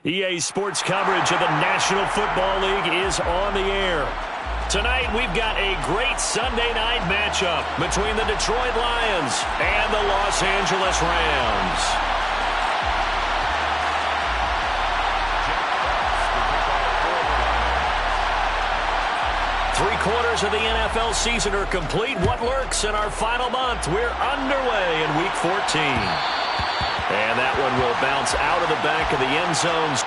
EA Sports coverage of the National Football League is on the air. Tonight, we've got a great Sunday night matchup between the Detroit Lions and the Los Angeles Rams. Three-quarters of the NFL season are complete. What lurks in our final month? We're underway in Week 14. And that one will bounce out of the back of the end zones.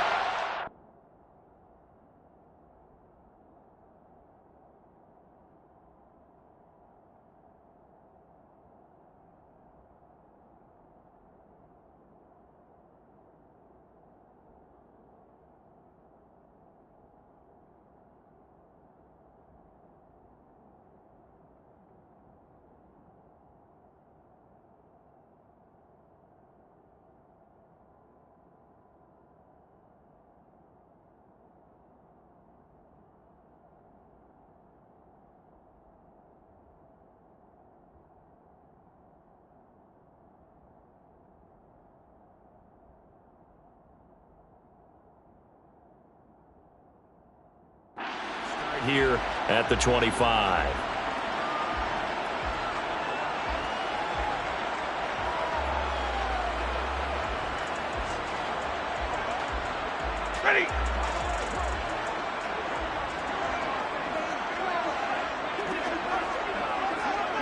Here at the 25. Ready.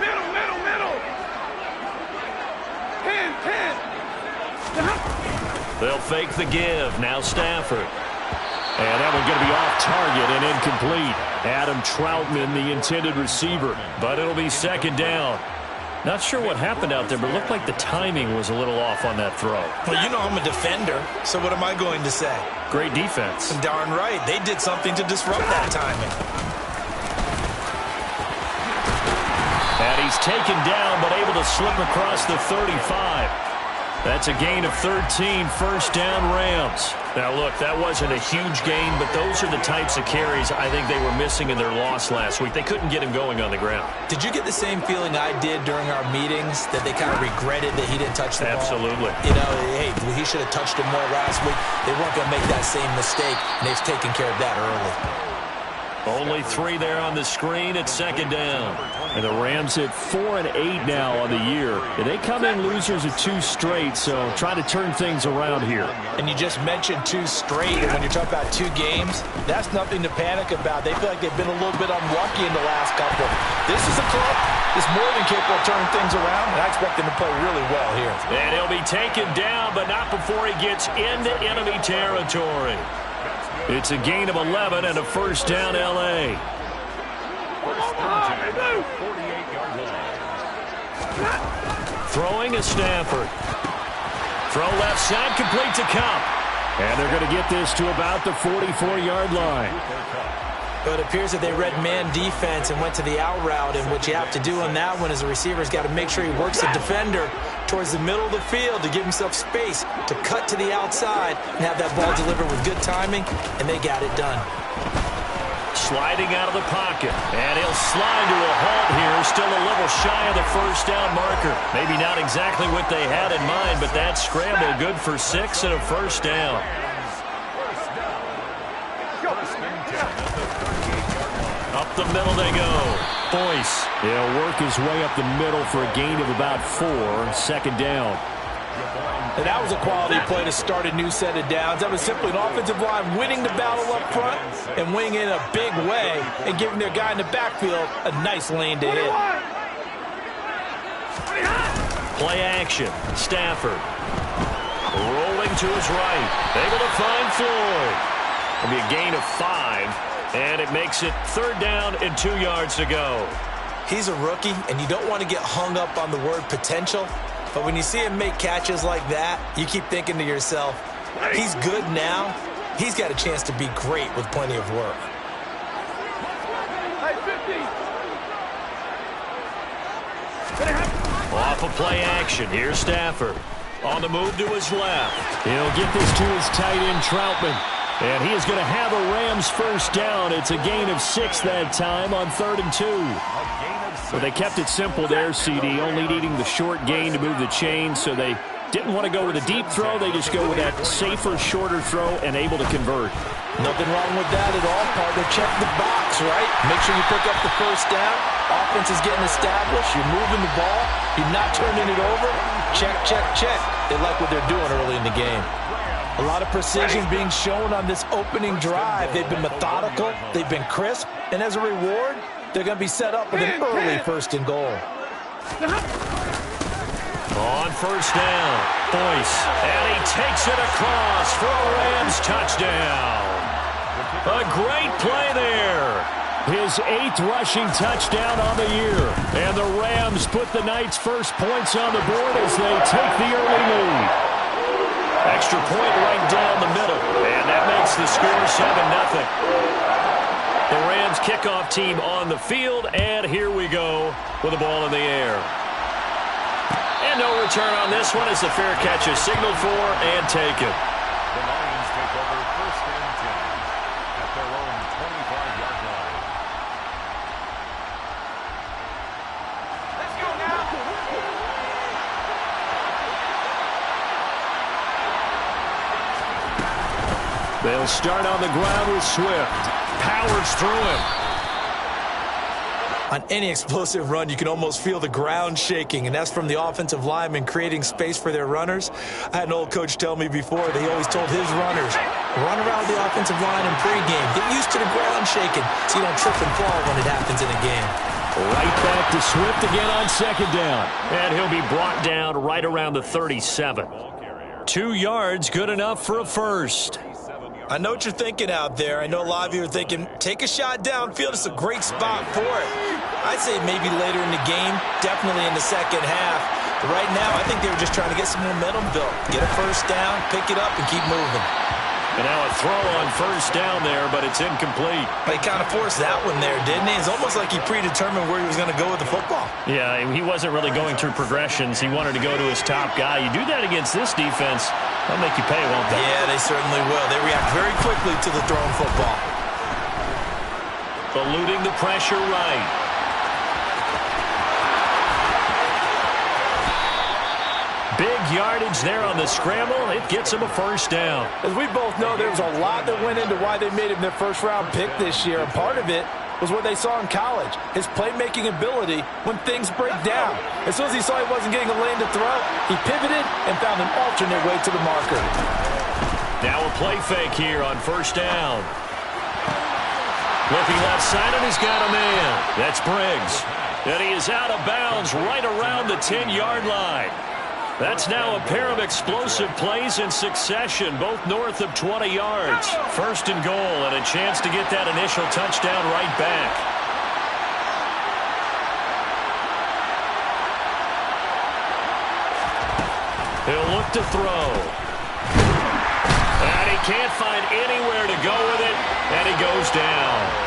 Middle. 10. They'll fake the give. Now Stafford. And that one going to be off target and incomplete. Adam Troutman, the intended receiver. But it'll be second down. Not sure what happened out there, but it looked like the timing was a little off on that throw. Well, you know I'm a defender, so what am I going to say? Great defense. Darn right. They did something to disrupt that timing. And he's taken down, but able to slip across the 35. That's a gain of 13, first down Rams. Now, look, that wasn't a huge gain, but those are the types of carries I think they were missing in their loss last week. They couldn't get him going on the ground. Did you get the same feeling I did during our meetings, that they kind of regretted that he didn't touch the ball? Absolutely. You know, hey, he should have touched it more last week. They weren't going to make that same mistake, and they've taken care of that early. Only 3 there on the screen at second down. And the Rams hit 4 and 8 now on the year. And they come in losers of 2 straight, so trying to turn things around here. And you just mentioned 2 straight, and when you're talking about 2 games, that's nothing to panic about. They feel like they've been a little bit unlucky in the last couple. This is a club that's more than capable of turning things around, and I expect them to play really well here. And he'll be taken down, but not before he gets into enemy territory. It's a gain of 11 and a first down L.A. Throwing is Stafford. Throw left side, complete to Cup. And they're going to get this to about the 44-yard line. But it appears that they read man defense and went to the out route, and what you have to do on that one is the receiver's got to make sure he works the defender towards the middle of the field to give himself space to cut to the outside and have that ball delivered with good timing, and they got it done. Sliding out of the pocket, and he'll slide to a halt here, still a little shy of the first down marker. Maybe not exactly what they had in mind, but that scramble good for 6 and a first down. Up the middle they go. Boyce, he'll work his way up the middle for a gain of about 4, second down. And that was a quality play to start a new set of downs. That was simply an offensive line winning the battle up front and winning in a big way and giving their guy in the backfield a nice lane to hit. Play action. Stafford. Rolling to his right. Able to find Floyd. It'll be a gain of 5. And it makes it third down and 2 yards to go. He's a rookie, and you don't want to get hung up on the word potential. But when you see him make catches like that, you keep thinking to yourself, he's good now. He's got a chance to be great with plenty of work. Off a play action. Here's Stafford. On the move to his left. He'll get this to his tight end, Troutman. And he is going to have a Rams first down. It's a gain of 6 that time on 3rd and 2. Well, they kept it simple there, CD, only needing the short gain to move the chain, so they didn't want to go with a deep throw. They just go with that safer, shorter throw and able to convert. Nothing wrong with that at all, partner. Check the box, right? Make sure you pick up the first down. Offense is getting established. You're moving the ball. You're not turning it over. Check, check, check. They like what they're doing early in the game. A lot of precision being shown on this opening drive. They've been methodical. They've been crisp. And as a reward, they're going to be set up with an early 1st and goal. On 1st down, Boyce. And he takes it across for a Rams touchdown. A great play there. His 8th rushing touchdown on the year. And the Rams put the night's first points on the board as they take the early lead. Extra point right down the middle. And that makes the score 7-0. The Rams kickoff team on the field. And here we go with the ball in the air. And no return on this one as the fair catch is signaled for and taken. The Lions take over 1st and 10 at their own 25-yard line. Let's go now. They'll start on the ground with Swift. Powers through him. On any explosive run, you can almost feel the ground shaking, and that's from the offensive linemen creating space for their runners. I had an old coach tell me before that he always told his runners, run around the offensive line in pregame. Get used to the ground shaking so you don't trip and fall when it happens in a game. Right back to Swift again on 2nd down. And he'll be brought down right around the 37. 2 yards, good enough for a first. I know what you're thinking out there. I know a lot of you are thinking, take a shot downfield. It's a great spot for it. I'd say maybe later in the game, definitely in the second half. But right now, I think they were just trying to get some momentum built. Get a first down, pick it up, and keep moving. And now a throw on 1st down there, but it's incomplete. He kind of forced that one there, didn't he? It's almost like he predetermined where he was going to go with the football. Yeah, he wasn't really going through progressions. He wanted to go to his top guy. You do that against this defense, they'll make you pay, won't they? Yeah, they certainly will. They react very quickly to the thrown football. Eluding the pressure right. Big yardage there on the scramble. It gets him a 1st down. As we both know, there was a lot that went into why they made him their 1st-round pick this year. And part of it was what they saw in college, his playmaking ability when things break down. As soon as he saw he wasn't getting a lane to throw, he pivoted and found an alternate way to the marker. Now a play fake here on 1st down. Looking left side, and he's got a man. That's Briggs. And he is out of bounds right around the 10-yard line. That's now a pair of explosive plays in succession, both north of 20 yards. 1st and goal, and a chance to get that initial touchdown right back. He'll look to throw. And he can't find anywhere to go with it, and he goes down.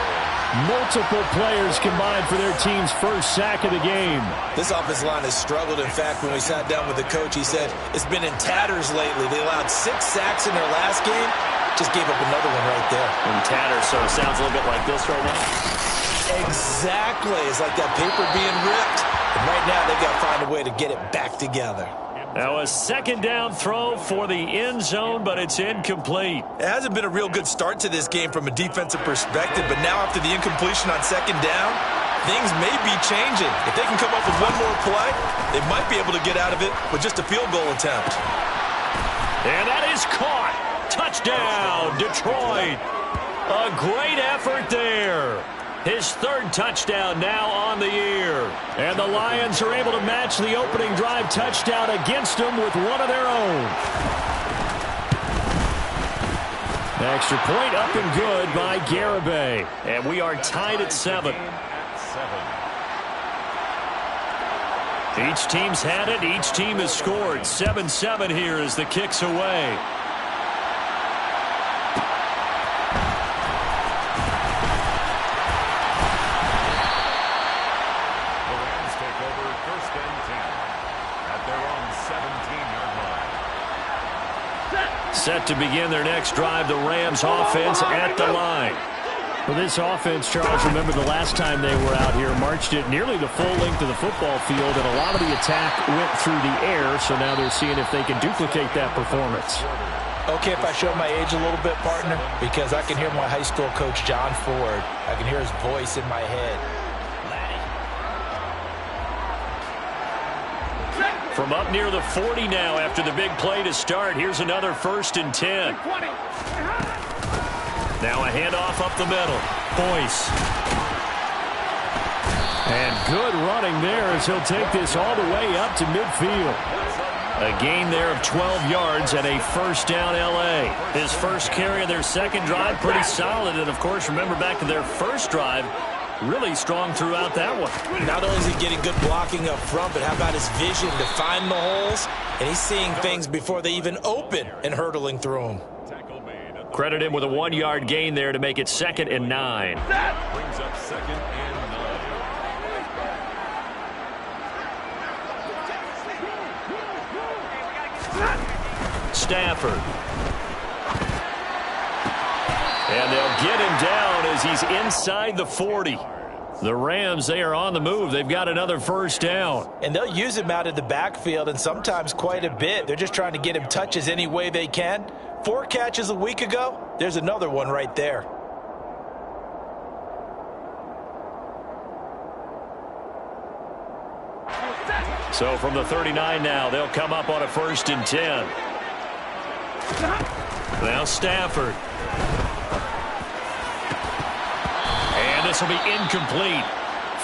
Multiple players combined for their team's 1st sack of the game. This offensive line has struggled. In fact, when we sat down with the coach, he said it's been in tatters lately. They allowed 6 sacks in their last game. Just gave up another one right there. In tatters, so it sounds a little bit like this right now. Exactly. It's like that paper being ripped. And right now, they've got to find a way to get it back together. Now a 2nd down throw for the end zone, but it's incomplete. It hasn't been a real good start to this game from a defensive perspective, but now after the incompletion on 2nd down, things may be changing. If they can come up with one more play, they might be able to get out of it with just a field goal attempt. And that is caught. Touchdown, Detroit. A great effort there. His 3rd touchdown now on the year. And the Lions are able to match the opening drive touchdown against them with one of their own. Extra point up and good by Garibay. And we are tied at 7. Each team's had it. Each team has scored. 7-7 here as the kick's away. Set to begin their next drive, the Rams offense at the line. For this offense, Charles, remember the last time they were out here, marched it nearly the full length of the football field, and a lot of the attack went through the air, so now they're seeing if they can duplicate that performance. Okay, if I show my age a little bit, partner, because I can hear my high school coach, John Ford. I can hear his voice in my head. From up near the 40 now after the big play to start, here's another 1st and 10. Now a handoff up the middle. Boyce. And good running there as he'll take this all the way up to midfield. A gain there of 12 yards and a 1st down L.A. His first carry of their second drive, pretty solid. And, of course, remember back to their first drive, really strong throughout that one. Not only is he getting good blocking up front, but how about his vision to find the holes? And he's seeing things before they even open and hurdling through them. Credit him with a 1-yard gain there to make it 2nd and 9. Brings up 2nd and 9. Stafford. And they'll get him down as he's inside the 40. The Rams, they are on the move. They've got another 1st down. And they'll use him out of the backfield, and sometimes quite a bit. They're just trying to get him touches any way they can. 4 catches a week ago. There's another one right there. So from the 39 now, they'll come up on a 1st and 10. Now Stafford. And this will be incomplete.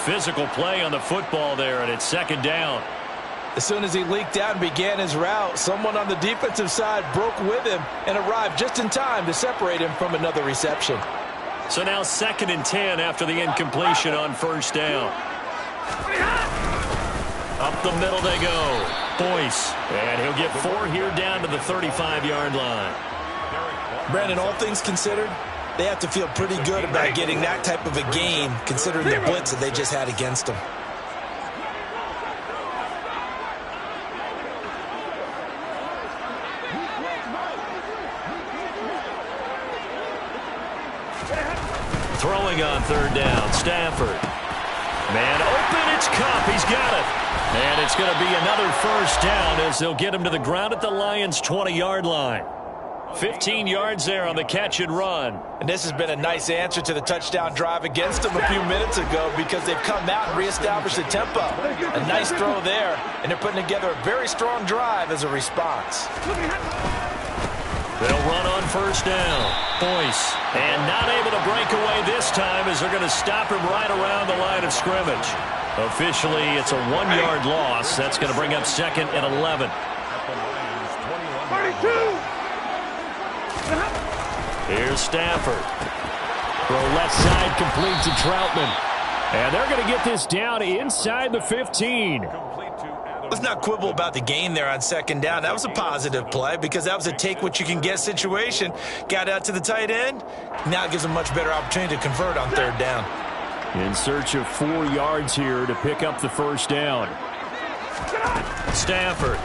Physical play on the football there, and it's 2nd down. As soon as he leaked out and began his route, someone on the defensive side broke with him and arrived just in time to separate him from another reception. So now 2nd and 10 after the incompletion on 1st down. Up the middle they go. Boyce. And he'll get 4 here down to the 35-yard line. Brandon, all things considered, they have to feel pretty good about getting that type of a gain, considering the blitz that they just had against them. Throwing on 3rd down, Stafford. Man open, it's Cup. He's got it. And it's going to be another 1st down as they'll get him to the ground at the Lions' 20-yard line. 15 yards there on the catch and run. And this has been a nice answer to the touchdown drive against them a few minutes ago because they've come out and reestablished the tempo. A nice throw there, and they're putting together a very strong drive as a response. They'll run on 1st down. Boyce. And not able to break away this time as they're going to stop him right around the line of scrimmage. Officially, it's a 1-yard loss. That's going to bring up 2nd and 11. 32. Here's Stafford. Throw left side complete to Troutman. And they're going to get this down inside the 15. Let's not quibble about the gain there on 2nd down. That was a positive play because that was a take-what-you-can-get situation. Got out to the tight end. Now it gives them much better opportunity to convert on 3rd down. In search of 4 yards here to pick up the 1st down. Stafford.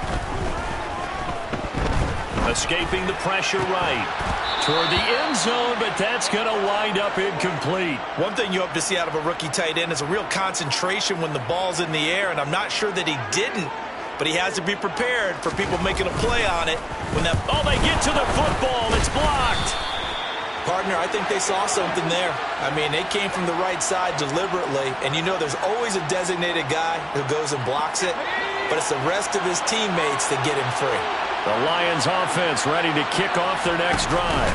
Escaping the pressure right. Toward the end zone, but that's going to wind up incomplete. One thing you hope to see out of a rookie tight end is a real concentration when the ball's in the air, and I'm not sure that he didn't, but he has to be prepared for people making a play on it. When that they get to the football. It's blocked. Partner, I think they saw something there. I mean, they came from the right side deliberately, and you know there's always a designated guy who goes and blocks it, but it's the rest of his teammates that get him free. The Lions offense ready to kick off their next drive.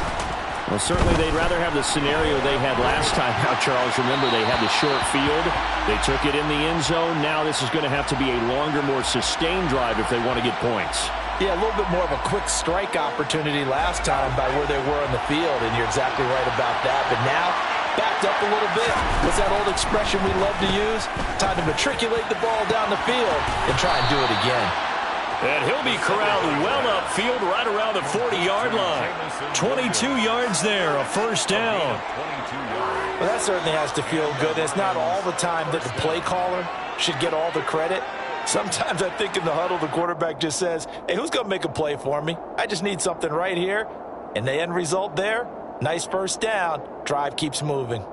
Well, certainly they'd rather have the scenario they had last time. Now, Charles, remember they had the short field. They took it in the end zone. Now this is going to have to be a longer, more sustained drive if they want to get points. Yeah, a little bit more of a quick strike opportunity last time by where they were on the field, and you're exactly right about that. But now, backed up a little bit. What's that old expression we love to use? Time to matriculate the ball down the field and try and do it again. And he'll be corralled well upfield right around the 40-yard line. 22 yards there, a 1st down. Well, that certainly has to feel good. It's not all the time that the play caller should get all the credit. Sometimes I think in the huddle, the quarterback just says, hey, who's going to make a play for me? I just need something right here. And the end result there, nice 1st down. Drive keeps moving.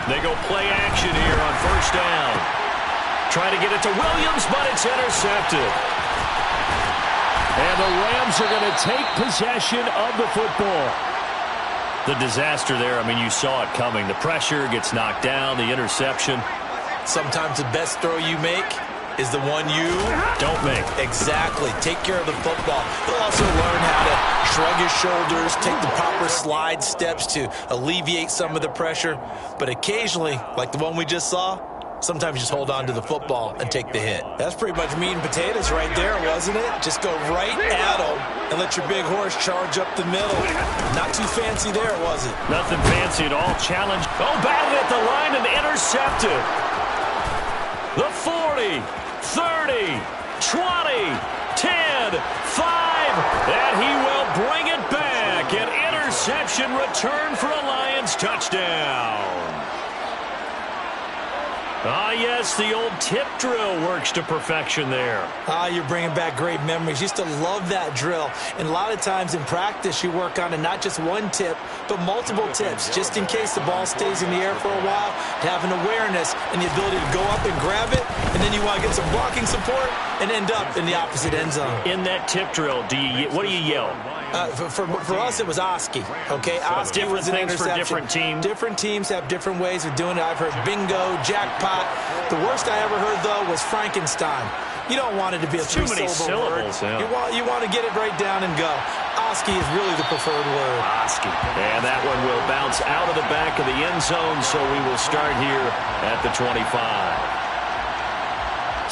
They go play action here on first down. Trying to get it to Williams, but it's intercepted. And the Rams are going to take possession of the football. The disaster there, I mean, you saw it coming. The pressure gets knocked down, the interception. Sometimes the best throw you make is the one you don't make. Exactly. Take care of the football. He'll also learn how to shrug his shoulders, take the proper slide steps to alleviate some of the pressure. But occasionally, like the one we just saw, sometimes you just hold on to the football and take the hit. That's pretty much meat and potatoes right there, wasn't it? Just go right at him and let your big horse charge up the middle. Not too fancy there, was it? Nothing fancy at all. Challenge. Oh, batted at the line and intercepted. The 40, 30, 20, 10, 5, and he will bring it back. An interception return for a Lions touchdown. Ah, yes, the old tip drill works to perfection there. Ah, you're bringing back great memories. Used to love that drill. And a lot of times in practice, you work on it, not just one tip, but multiple tips, just in case the ball stays in the air for a while, to have an awareness and the ability to go up and grab it, and then you want to get some blocking support and end up in the opposite end zone. In that tip drill, what do you yell? For us, it was Oski. Okay, so Oski was an interception. For different teams. Different teams have different ways of doing it. I've heard bingo, jackpot. The worst I ever heard, though, was Frankenstein. You don't want it to be a too many syllables. Yeah. You want to get it right down and go. Oski is really the preferred word. Oski. And that one will bounce out of the back of the end zone, so we will start here at the 25.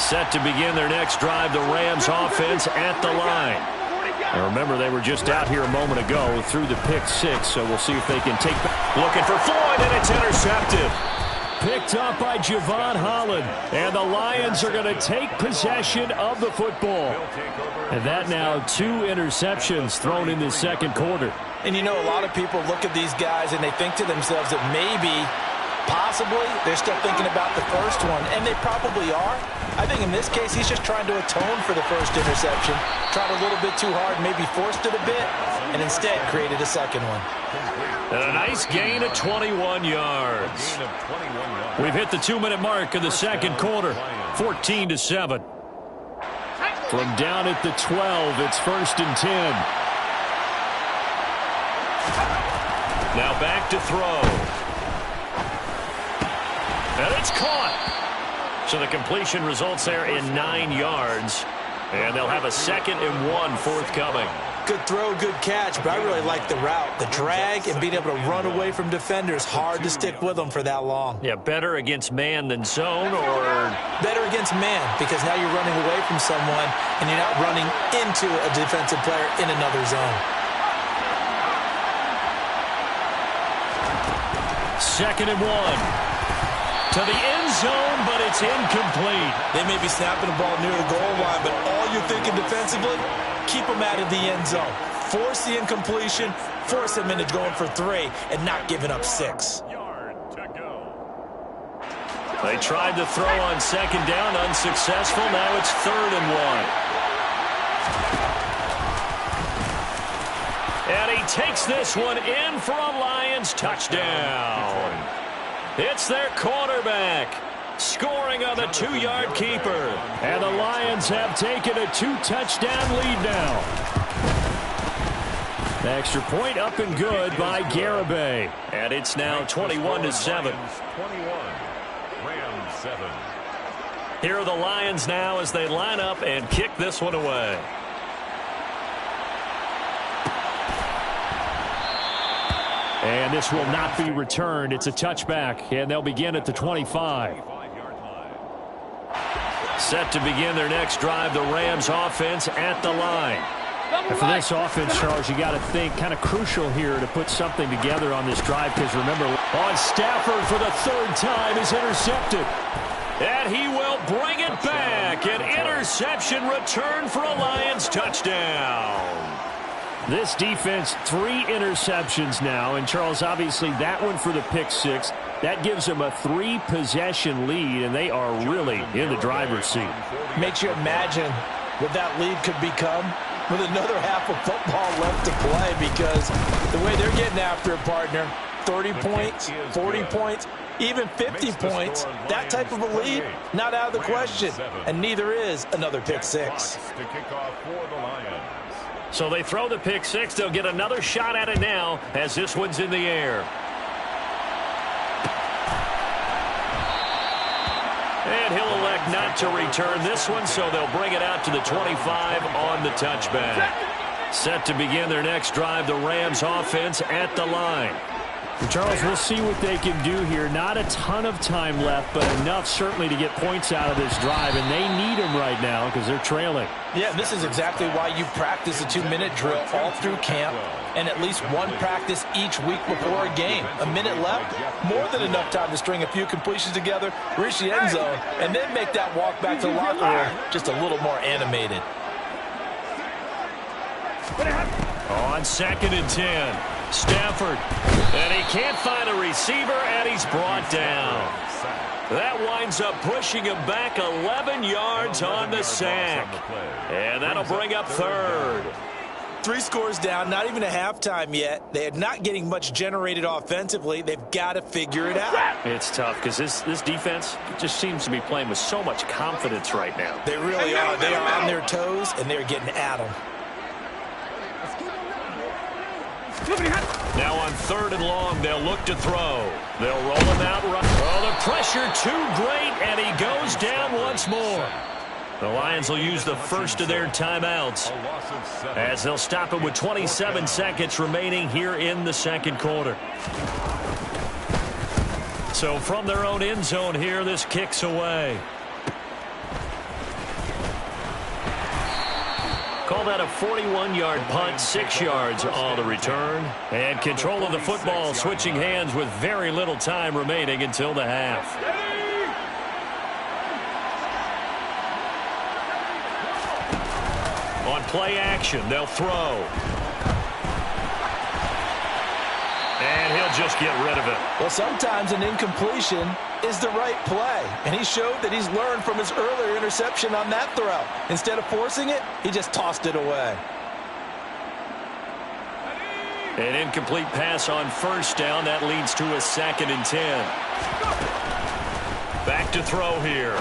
Set to begin their next drive, the Rams offense at the line. And remember, they were just out here a moment ago through the pick six, so we'll see if they can take back. Looking for Floyd, and it's intercepted. Picked up by Javon Holland. And the Lions are going to take possession of the football. And that now 2 interceptions thrown in the second quarter. And you know, a lot of people look at these guys and they think to themselves that maybe, possibly, they're still thinking about the first one. And they probably are. I think in this case, he's just trying to atone for the first interception. Tried a little bit too hard, maybe forced it a bit, and instead created a second one. And a nice gain of 21 yards. We've hit the 2-minute mark of the second quarter. 14-7. From down at the 12, it's 1st and 10. Now back to throw. And it's caught. So the completion results there in 9 yards. And they'll have a 2nd and 1 forthcoming. Good throw, good catch, but I really like the route. The drag and being able to run away from defenders, hard to stick with them for that long. Yeah, better against man than zone, or? Better against man, because now you're running away from someone and you're not running into a defensive player in another zone. 2nd and 1. To the end zone, but it's incomplete. They may be snapping the ball near the goal line, but all you're thinking defensively, keep them out of the end zone. Force the incompletion, force them into going for 3, and not giving up 6. They tried to throw on 2nd down, unsuccessful. Now it's 3rd and 1. And he takes this one in for a Lions touchdown. It's their quarterback scoring on the 2-yard keeper. And the Lions have taken a 2-touchdown lead now. The extra point up and good by Garibay. And it's now 21-7. Rams 7. Here are the Lions now as they line up and kick this one away. And this will not be returned. It's a touchback, and they'll begin at the 25. Set to begin their next drive, the Rams offense at the line. And for this offense, Charles, you got to think kind of crucial here to put something together on this drive, because remember, on Stafford for the 3rd time is intercepted. And he will bring it back. An interception return for a Lions touchdown. This defense, 3 interceptions now. And, Charles, obviously that one for the pick 6. That gives them a 3-possession lead, and they are really in the driver's seat. Makes you imagine what that lead could become with another half of football left to play, because the way they're getting after it, partner, 30 points, 40 points, even 50 points. That type of a lead, not out of the question. And neither is another pick six. So they throw the pick six. They'll get another shot at it now as this one's in the air. And he'll elect not to return this one, so they'll bring it out to the 25 on the touchback. Set to begin their next drive, the Rams offense at the line. Charles, we'll see what they can do here. Not a ton of time left, but enough certainly to get points out of this drive, and they need them right now because they're trailing. Yeah, this is exactly why you practice a 2-minute drill all through camp and at least one practice each week before a game. A minute left, more than enough time to string a few completions together, reach the end zone, and then make that walk back to the locker room just a little more animated. On 2nd and 10, Stafford, and he can't find a receiver, and he's brought down. That winds up pushing him back 11 yards on the sack, and that'll bring up 3rd. 3 scores down, not even a halftime yet. They are not getting much generated offensively. They've got to figure it out. It's tough because this defense just seems to be playing with so much confidence right now. They really are. They are on their toes, and they're getting at them. Now on 3rd and long, they'll look to throw. They'll roll him out. Oh, the pressure too great, and he goes down once more. The Lions will use the first of their timeouts as they'll stop it with 27 seconds remaining here in the 2nd quarter. So from their own end zone here, this kicks away. Call that a 41-yard punt, 6 yards on the return. And control of the football switching hands with very little time remaining until the half. On play action, they'll throw. And he'll just get rid of it. Well, sometimes an incompletion is the right play, and he showed that he's learned from his earlier interception on that throw. Instead of forcing it, he just tossed it away. An incomplete pass on 1st down. That leads to a 2nd and 10. Back to throw here.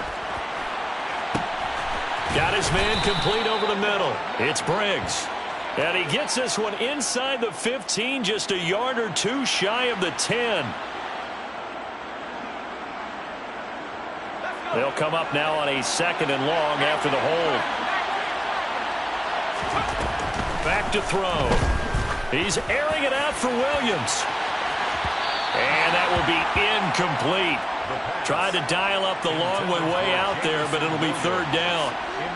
Got his man complete over the middle. It's Briggs. And he gets this one inside the 15, just a yard or 2 shy of the 10. They'll come up now on a 2nd and long after the hold. Back to throw. He's airing it out for Williams. And that will be incomplete. Tried to dial up the long way out there, but it'll be 3rd down.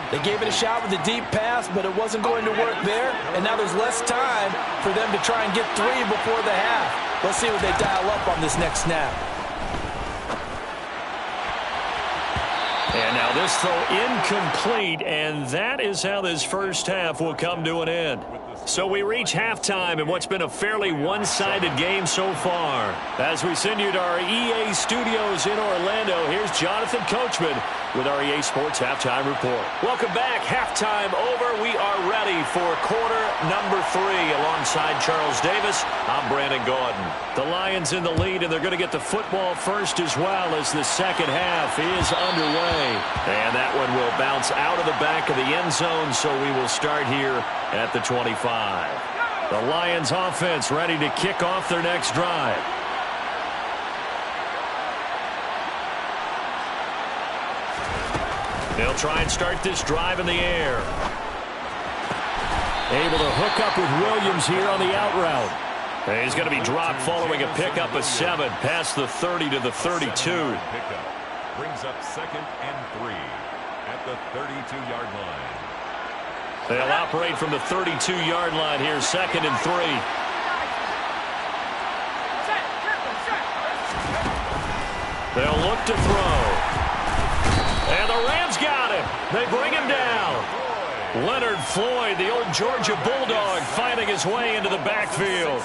They gave it a shot with a deep pass, but it wasn't going to work there. And now there's less time for them to try and get 3 before the half. Let's see what they dial up on this next snap. And now this throw incomplete, and that is how this first half will come to an end. So we reach halftime in what's been a fairly one-sided game so far. As we send you to our EA studios in Orlando, here's Jonathan Coachman with our EA Sports Halftime Report. Welcome back. Halftime over. We are ready for quarter number 3. Alongside Charles Davis, I'm Brandon Gaudin. The Lions in the lead, and they're going to get the football first as well as the second half is underway. And that one will bounce out of the back of the end zone, so we will start here at the 25. The Lions offense ready to kick off their next drive. They'll try and start this drive in the air. Able to hook up with Williams here on the out route. And he's going to be dropped following a pickup of 7 past the 30 to the 32. Brings up 2nd and 3 at the 32-yard line. They'll operate from the 32-yard line here, 2nd and 3. They'll look to throw. And the Rams got him. They bring him down. Leonard Floyd, the old Georgia Bulldog, finding his way into the backfield.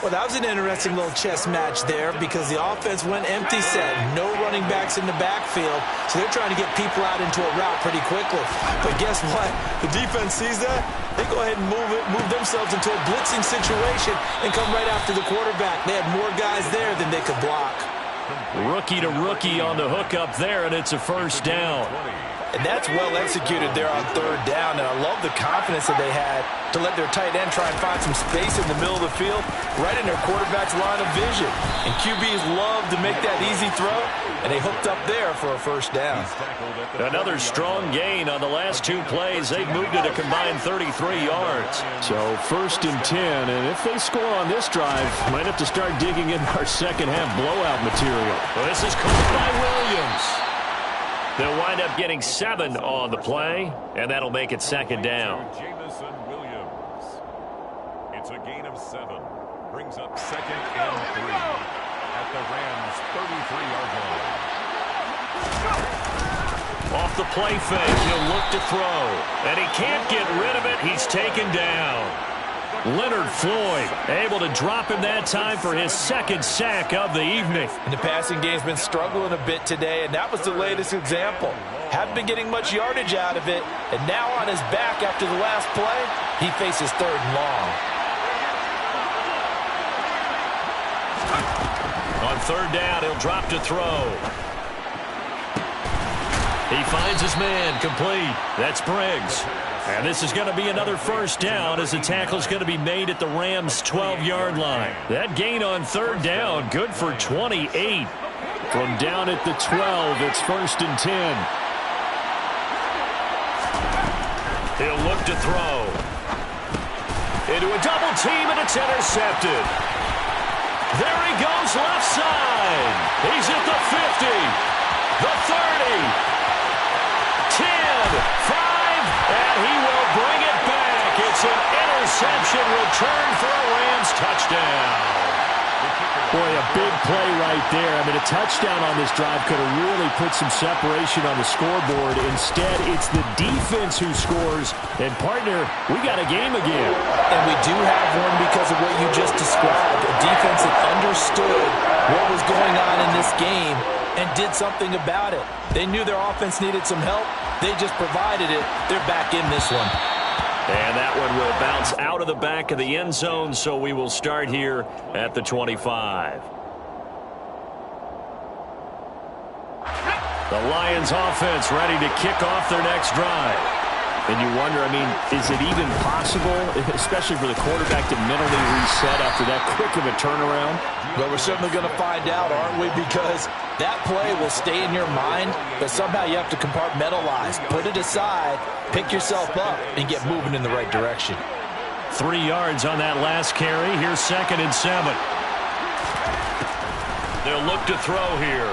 Well, that was an interesting little chess match there because the offense went empty set. No running backs in the backfield, so they're trying to get people out into a route pretty quickly. But guess what? The defense sees that. They go ahead and move themselves into a blitzing situation and come right after the quarterback. They had more guys there than they could block. Rookie to rookie on the hook up there, and it's a first down. And that's well executed there on third down, and I love the confidence that they had to let their tight end try and find some space in the middle of the field, right in their quarterback's line of vision. And QBs love to make that easy throw, and they hooked up there for a first down. Another strong gain on the last two plays. They've moved it a combined 33 yards. So first and 10, and if they score on this drive, might have to start digging in our second half blowout material. Well, this is caught by Williams. They'll wind up getting 7 on the play, and that'll make it second down. Jamison Williams. It's a gain of 7. Brings up second and 3 at the Rams' 33-yard line. Off the play fake, he'll look to throw, and he can't get rid of it. He's taken down. Leonard Floyd able to him that time for his second sack of the evening. And the passing game's been struggling a bit today, and that was the latest example. Haven't been getting much yardage out of it, and now on his back after the last play, he faces third and long. On third down, he'll drop to throw. He finds his man, complete. That's Briggs. And this is going to be another first down as the tackle is going to be made at the Rams' 12-yard line. That gain on third down, good for 28. From down at the 12, it's first and 10. He'll look to throw. Into a double team, and it's intercepted. There he goes left side. He's at the 50, the 30, 10, 5. And he will bring it back. It's an interception return for a Rams touchdown. Boy, a big play right there. I mean, a touchdown on this drive could have really put some separation on the scoreboard. Instead, it's the defense who scores. And, partner, we got a game again. And we do have one because of what you just described. A defense that understood what was going on in this game and did something about it. They knew their offense needed some help. They just provided it. They're back in this one. And that one will bounce out of the back of the end zone, so we will start here at the 25. The Lions offense ready to kick off their next drive. And you wonder, I mean, is it even possible, especially for the quarterback, to mentally reset after that quick of a turnaround? Well, we're certainly going to find out, aren't we? Because that play will stay in your mind, but somehow you have to compartmentalize. Put it aside, pick yourself up, and get moving in the right direction. 3 yards on that last carry. Here's second and 7. They'll look to throw here.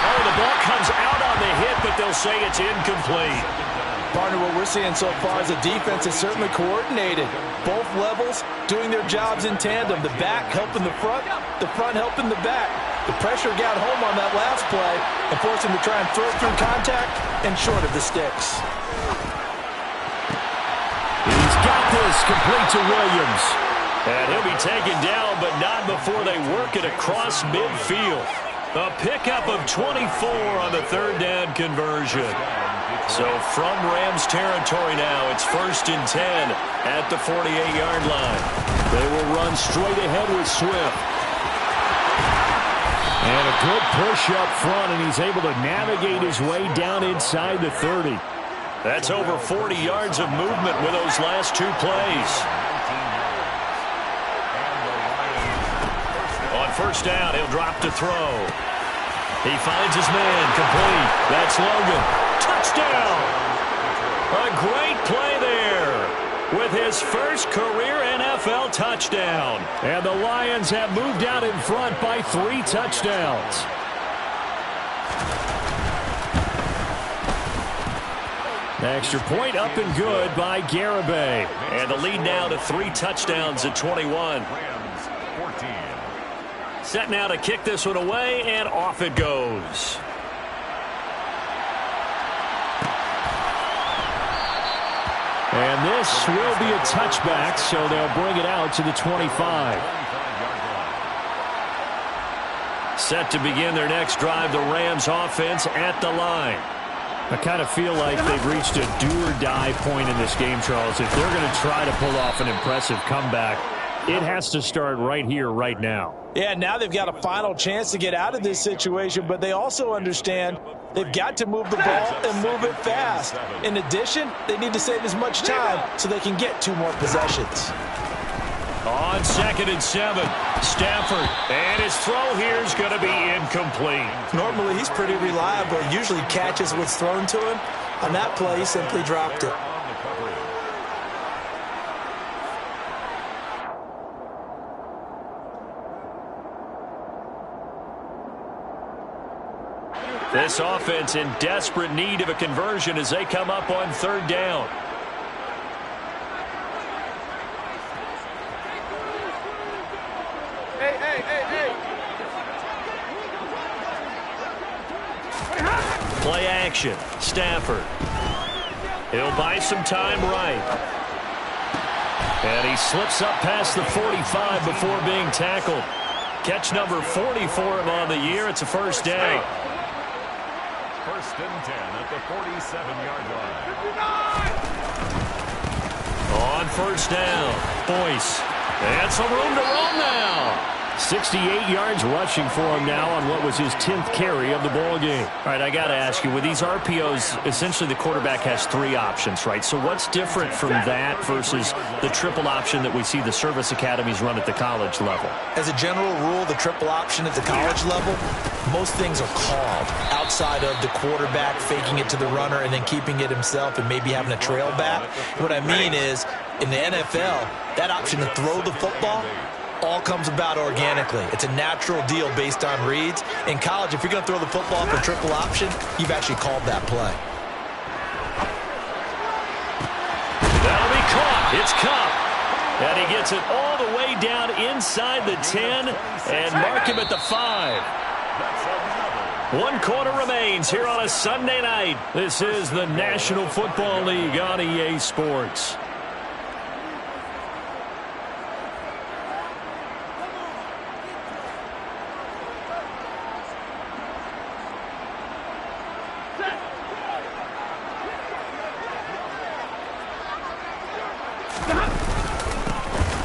Oh, the ball comes out on the hit, but they'll say it's incomplete. Partner, what we're seeing so far is the defense is certainly coordinated. Both levels doing their jobs in tandem. The back helping the front helping the back. The pressure got home on that last play and forced him to try and throw through contact and short of the sticks. He's got this, complete to Williams. And he'll be taken down, but not before they work it across midfield. A pickup of 24 on the third down conversion. So from Rams territory now, it's first and 10 at the 48-yard line. They will run straight ahead with Swift. And a good push up front, and he's able to navigate his way down inside the 30. That's over 40 yards of movement with those last two plays. On first down, he'll drop to throw. He finds his man, complete. That's Logan. Touchdown! A great play there with his first career NFL touchdown. And the Lions have moved out in front by 3 touchdowns. Extra point up and good by Garibay. And the lead now to 3 touchdowns at 21. Set now to kick this one away, and off it goes. And this will be a touchback, so they'll bring it out to the 25. Set to begin their next drive, the Rams offense at the line. I kind of feel like they've reached a do-or-die point in this game, Charles. If they're going to try to pull off an impressive comeback, it has to start right here, right now. Yeah, now they've got a final chance to get out of this situation, but they also understand they've got to move the ball and move it fast. In addition, they need to save as much time so they can get 2 more possessions. On 2nd and 7, Stafford, and his throw here is going to be incomplete. Normally, he's pretty reliable. Usually catches what's thrown to him. On that play, he simply dropped it. This offense in desperate need of a conversion as they come up on 3rd down. Play action. Stafford. He'll buy some time right. And he slips up past the 45 before being tackled. Catch number 40 for him on the year. It's a 1st down. 1st and 10 at the 47-yard line. On 1st down, Boyce. And some room to run now. 68 yards rushing for him now on what was his 10th carry of the ball game. All right, I got to ask you, with these RPOs, essentially the quarterback has 3 options, right? So what's different from that versus the triple option that we see the service academies run at the college level? As a general rule, the triple option at the college level, most things are called outside of the quarterback faking it to the runner and then keeping it himself and maybe having a trail back. What I mean is, in the NFL, that option to throw the football all comes about organically. It's a natural deal based on reads. In college, if you're going to throw the football for triple option, you've actually called that play. That'll be caught. It's Cup. And he gets it all the way down inside the 10 and mark him at the 5. 1 quarter remains here on a Sunday night. This is the National Football League on EA Sports.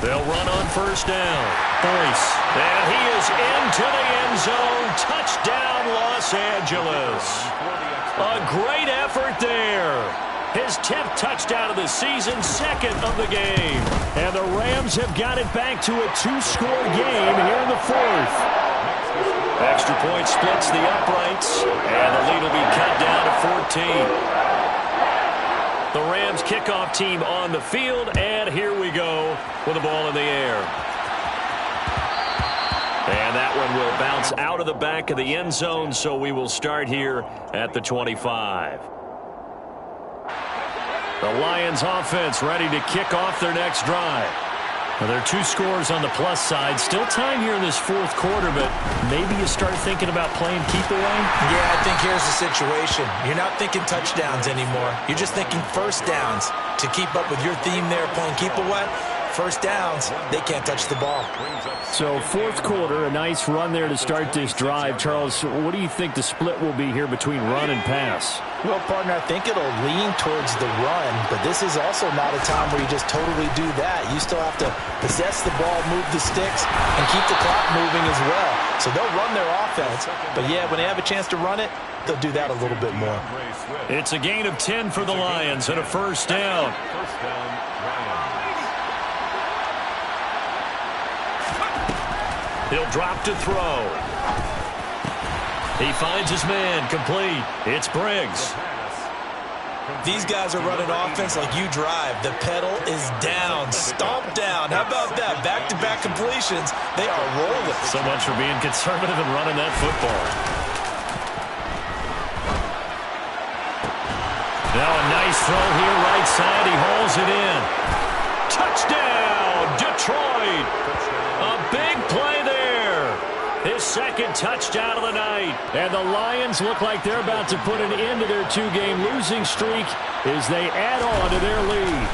They'll run on 1st down. Boyce. And he is into the end zone. Touchdown, Los Angeles. A great effort there. His 10th touchdown of the season, 2nd of the game. And the Rams have got it back to a 2-score game here in the 4th. Extra point splits the uprights. And the lead will be cut down to 14. The Rams kickoff team on the field, and here we go with the ball in the air. And that one will bounce out of the back of the end zone, so we will start here at the 25. The Lions offense ready to kick off their next drive. Well, there are 2 scores on the plus side. Still time here in this 4th quarter, but maybe you start thinking about playing keep away? Yeah, I think here's the situation. You're not thinking touchdowns anymore. You're just thinking 1st downs. To keep up with your theme there, playing keep away, 1st downs, they can't touch the ball. So 4th quarter, a nice run there to start this drive. Charles, what do you think the split will be here between run and pass? Well, partner, I think it'll lean towards the run, but this is also not a time where you just totally do that. You still have to possess the ball, move the sticks, and keep the clock moving as well. So they'll run their offense, but yeah, when they have a chance to run it, they'll do that a little bit more. It's a gain of 10 for the Lions and a 1st down. He'll drop to throw. He finds his man, complete. It's Briggs. These guys are running offense like you drive. The pedal is down, stomp down. How about that? Back-to-back completions. They are rolling. So much for being conservative and running that football. Now a nice throw here, right side. He hauls it in. Touchdown, Detroit. A big play there. His second touchdown of the night. And the Lions look like they're about to put an end to their two-game losing streak as they add on to their lead.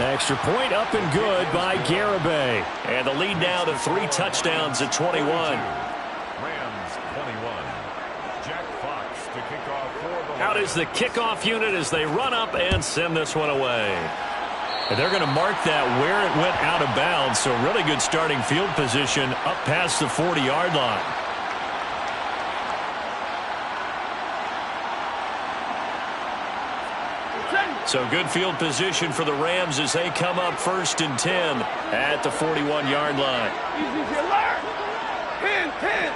Extra point up and good by Garibay. And the lead now to 3 touchdowns at 21. Rams 21. Jack Fox to kick off for the Out is the kickoff unit as they run up and send this one away. And they're going to mark that where it went out of bounds, so really good starting field position up past the 40-yard line. So good field position for the Rams as they come up 1st and 10 at the 41-yard line. Easy to learn. 10.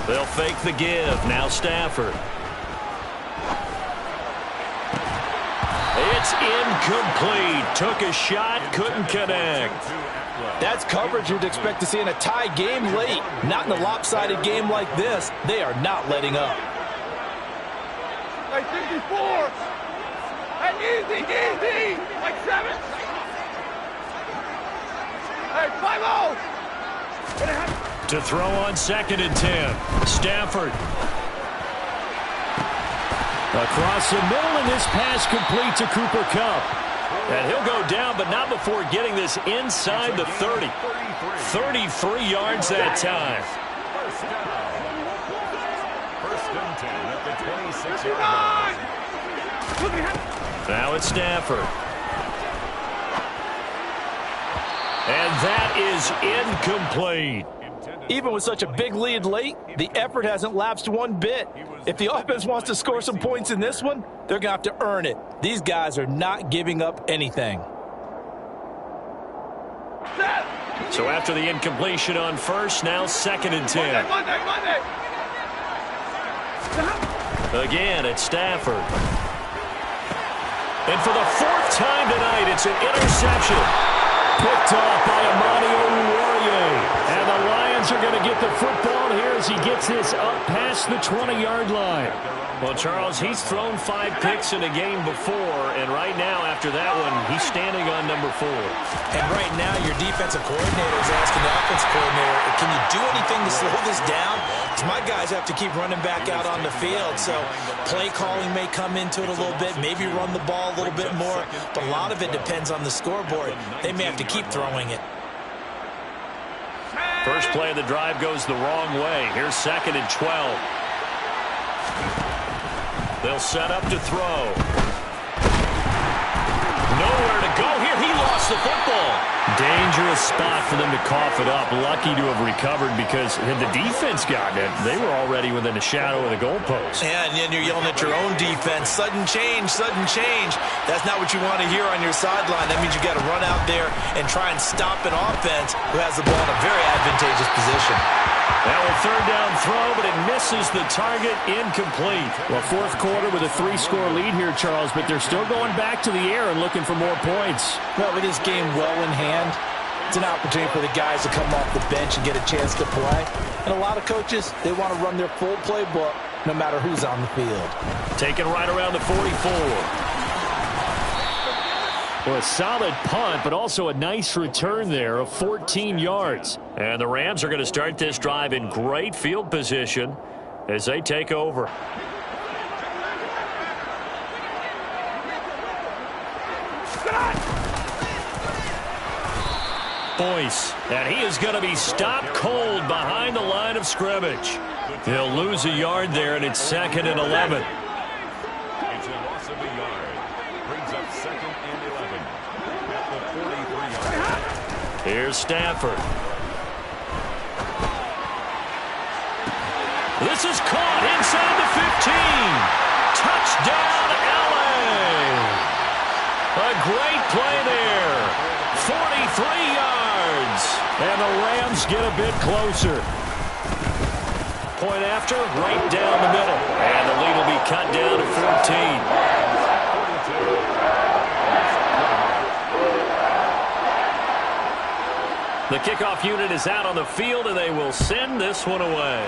They'll fake the give. Now Stafford. It's incomplete. Took a shot, couldn't connect. That's coverage you'd expect to see in a tie game late. Not in a lopsided game like this. They are not letting up. Like 54. Hey, easy. Like 7. Hey, 5-0. To throw on 2nd and 10. Stafford. Across the middle, and this pass complete to Cooper Kupp. And he'll go down, but not before getting this inside the 30. 33 yards that time. First and 10 at the 26-yard line. Now it's Stafford. And that is incomplete. Even with such a big lead late, the effort hasn't lapsed one bit. If the offense wants to score some points in this one, they're going to have to earn it. These guys are not giving up anything. So after the incompletion on 1st, now 2nd and 10. Monday. Again, it's Stafford. And for the 4th time tonight, it's an interception. Picked off by Amani Oruwariye. And the Lions are going to get the football here as he gets this up past the 20-yard line. Well, Charles, he's thrown 5 picks in a game before, and right now, after that one, he's standing on number 4. And right now, your defensive coordinator is asking the offensive coordinator, can you do anything to slow this down? Because my guys have to keep running back out on the field, so play calling may come into it a little bit, maybe run the ball a little bit more, but a lot of it depends on the scoreboard. They may have to keep throwing it. First play of the drive goes the wrong way. Here's 2nd and 12. They'll set up to throw. Nowhere to go here. He lost the football. Dangerous spot for them to cough it up. Lucky to have recovered because had the defense gotten it, they were already within a shadow of the goalpost. Yeah, and then you're yelling at your own defense. Sudden change, sudden change. That's not what you want to hear on your sideline. That means you got to run out there and try and stop an offense who has the ball in a very advantageous position. Now a 3rd down throw, but it misses the target. Incomplete. Well, 4th quarter with a 3-score lead here, Charles, but they're still going back to the air and looking for more points. Well, with this game well in hand, it's an opportunity for the guys to come off the bench and get a chance to play. And a lot of coaches, they want to run their full playbook no matter who's on the field. Taken right around the 44. Well, a solid punt, but also a nice return there of 14 yards. And the Rams are going to start this drive in great field position as they take over. Boyce, and he is going to be stopped cold behind the line of scrimmage. He'll lose a yard there, and it's 2nd and 11. It's a loss of a yard. Brings up 2nd and 11 at the 43-yard line. Here's Stafford. This is caught inside the 15. Touchdown, LA. A great play there. 43 yards. And the Rams get a bit closer. Point after, right down the middle. And the lead will be cut down to 14. The kickoff unit is out on the field, and they will send this one away.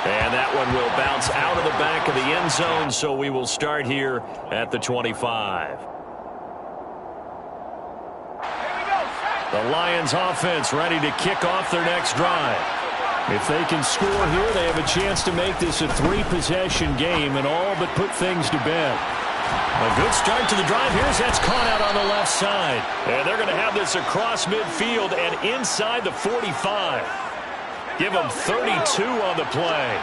And that one will bounce out of the back of the end zone, so we will start here at the 25. The Lions offense ready to kick off their next drive. If they can score here, they have a chance to make this a 3-possession game and all but put things to bed. A good start to the drive. That's caught out on the left side. And they're going to have this across midfield and inside the 45. Give them 32 on the play.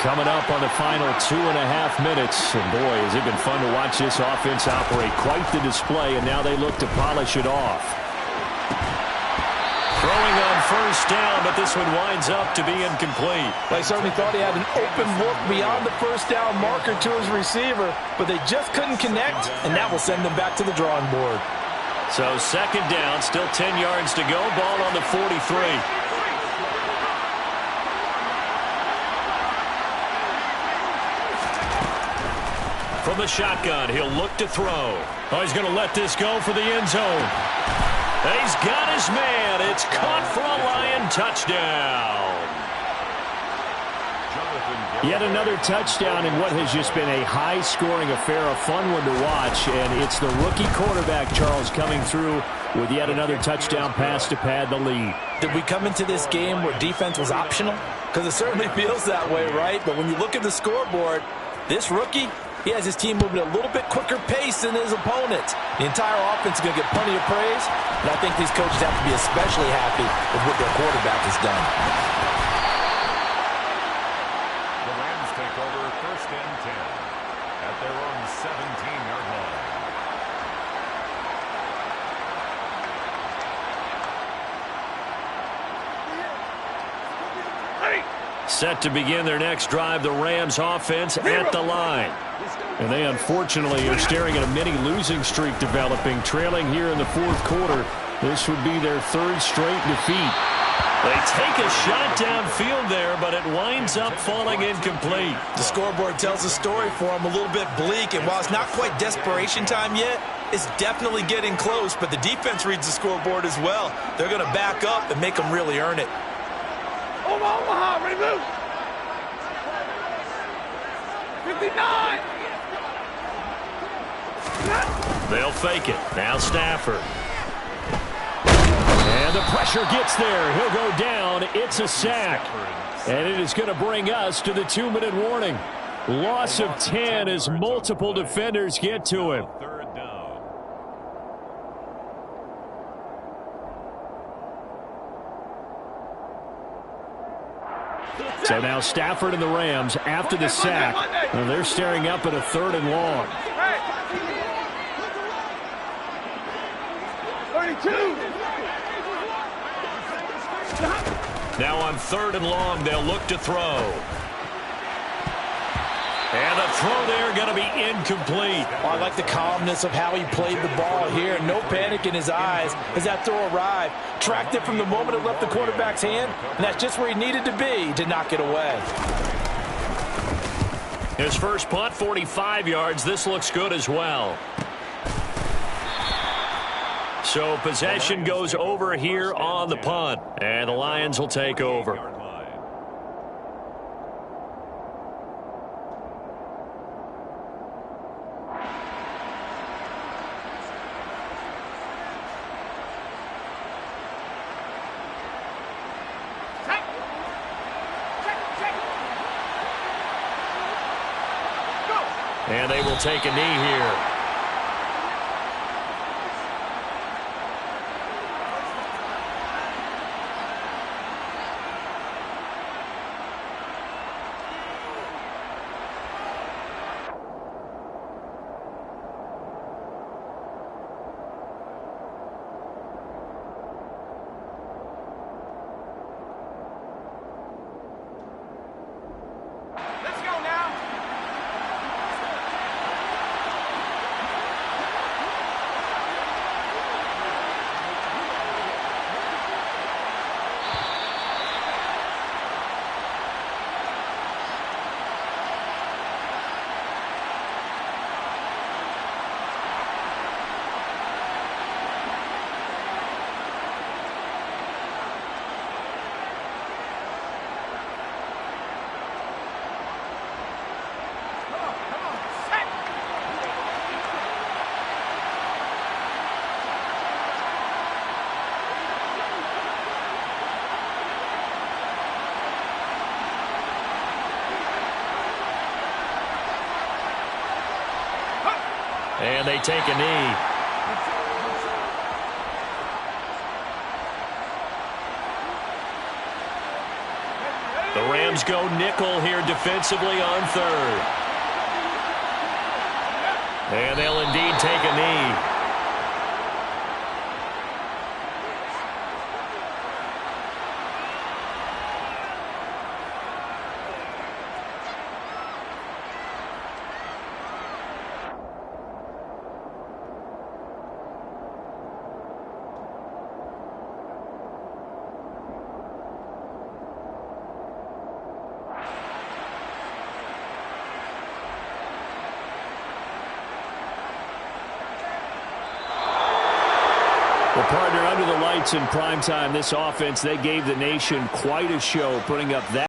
Coming up on the final 2.5 minutes. And boy, has it been fun to watch this offense operate. Quite the display, and now they look to polish it off. Throwing on first down, but this one winds up to be incomplete. They certainly thought he had an open look beyond the first down marker to his receiver, but they just couldn't connect, and that will send them back to the drawing board. So second down, still 10 yards to go. Ball on the 43. From the shotgun, he'll look to throw. Oh, he's going to let this go for the end zone. And he's got his man. It's caught for a Lion touchdown. Yet another touchdown in what has just been a high-scoring affair, a fun one to watch. And it's the rookie quarterback, Charles, coming through with yet another touchdown pass to pad the lead. Did we come into this game where defense was optional? Because it certainly feels that way, right? But when you look at the scoreboard, this rookie, he has his team moving at a little bit quicker pace than his opponents. The entire offense is going to get plenty of praise, and I think these coaches have to be especially happy with what their quarterback has done. The Rams take over first and 10 at their own 17-yard line. Set to begin their next drive, the Rams offense at the line. And they unfortunately are staring at a mini losing streak developing, trailing here in the fourth quarter. This would be their third straight defeat. They take a shot downfield there, but it winds up falling incomplete. The scoreboard tells a story for them, a little bit bleak, and while it's not quite desperation time yet, it's definitely getting close, but the defense reads the scoreboard as well. They're going to back up and make them really earn it. Omaha, ready to move. 59. They'll fake it. Now Stafford. And the pressure gets there. He'll go down. It's a sack. And it is going to bring us to the 2-minute warning. Loss of 10 as multiple defenders get to him. Third down. So now Stafford and the Rams, after the sack, they're staring up at a 3rd and long. 32. Now on 3rd and long, they'll look to throw. And the throw there going to be incomplete. Oh, I like the calmness of how he played the ball here. No panic in his eyes as that throw arrived. Tracked it from the moment it left the quarterback's hand, and that's just where he needed to be to knock it away. His first punt, 45 yards. This looks good as well. So possession goes over here on the punt, and the Lions will take over. And they will take a knee here. And they take a knee. The Rams go nickel here defensively on third. And they'll indeed take a knee. Well, partner, under the lights in primetime, this offense, they gave the nation quite a show, putting up that.